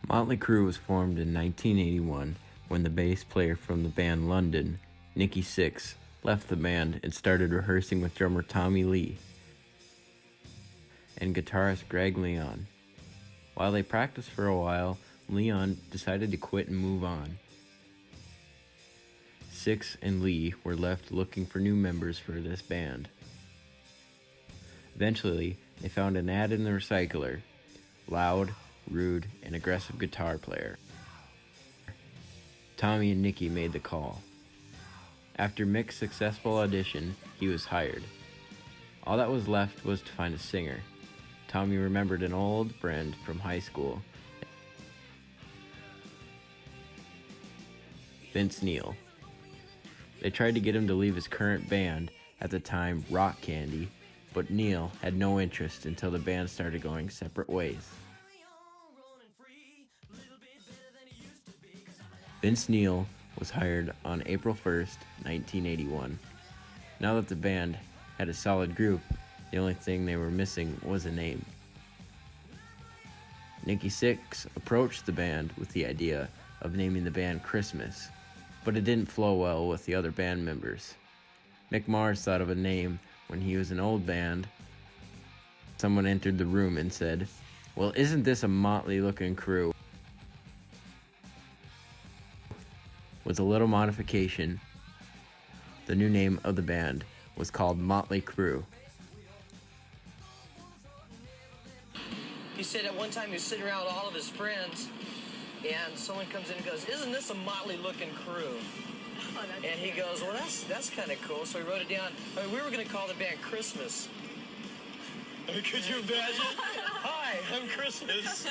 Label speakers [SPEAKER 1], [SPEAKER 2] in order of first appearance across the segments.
[SPEAKER 1] Motley Crue was formed in 1981 when the bass player from the band London, Nikki Sixx, left the band and started rehearsing with drummer tley and guitarist Greg Leon. While they practiced for a while, Leon decided to quit and move on. Sixx and Lee were left looking for new members for this band. Eventually, they found an ad in the recycler: loud, rude, and aggressive guitar player. Tommy and Nikki made the call. After Mick's successful audition, he was hired. All that was left was to find a singer. Tommy remembered an old friend from high school, Vince Neil. They tried to get him to leave his current band, at the time Rock Candy, but Neil had no interest until the band started going separate ways. Vince Neil was hired on April 1st, 1981. Now that the band had a solid group, the only thing they were missing was a name. Nikki Sixx approached the band with the idea of naming the band Christmas, but it didn't flow well with the other band members. Mick Mars thought of a name when he was an old band. Someone entered the room and said, "Well, isn't this a motley looking crew?" With a little modification, the new name of the band was called Motley Crue.
[SPEAKER 2] He said at one time he was sitting around with all of his friends, and someone comes in and goes, "Isn't this a motley looking crew?" And he goes, "Well, that's kind of cool." So he wrote it down. I mean, we were going to call the band Christmas. Could you imagine? Hi, I'm Christmas.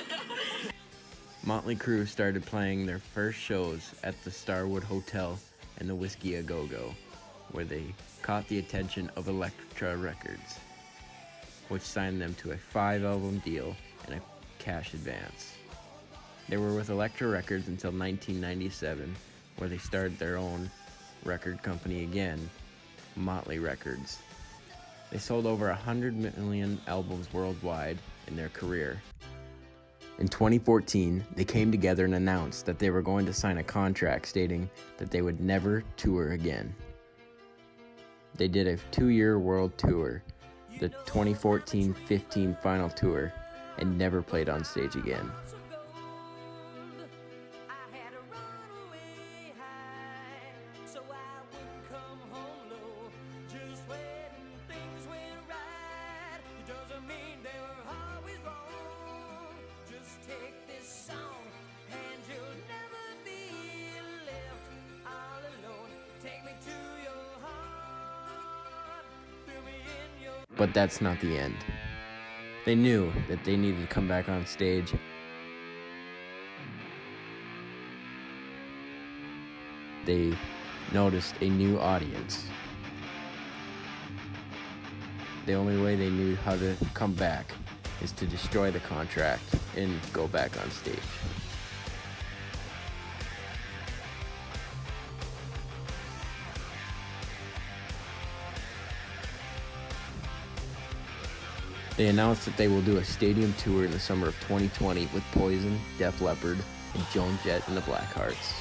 [SPEAKER 1] Motley Crue started playing their first shows at the Starwood Hotel and the Whiskey A Go-Go, where they caught the attention of Elektra Records, which signed them to a 5-album deal and a cash advance. They were with Elektra Records until 1997, where they started their own record company again, Motley Records. They sold over 100 million albums worldwide in their career. In 2014, they came together and announced that they were going to sign a contract stating that they would never tour again. They did a 2-year world tour, the 2014-15 final tour, and never played on stage again. But that's not the end. They knew that they needed to come back on stage. They noticed a new audience. The only way they knew how to come back is to destroy the contract and go back on stage. They announced that they will do a stadium tour in the summer of 2020 with Poison, Def Leppard, and Joan Jett and the Blackhearts.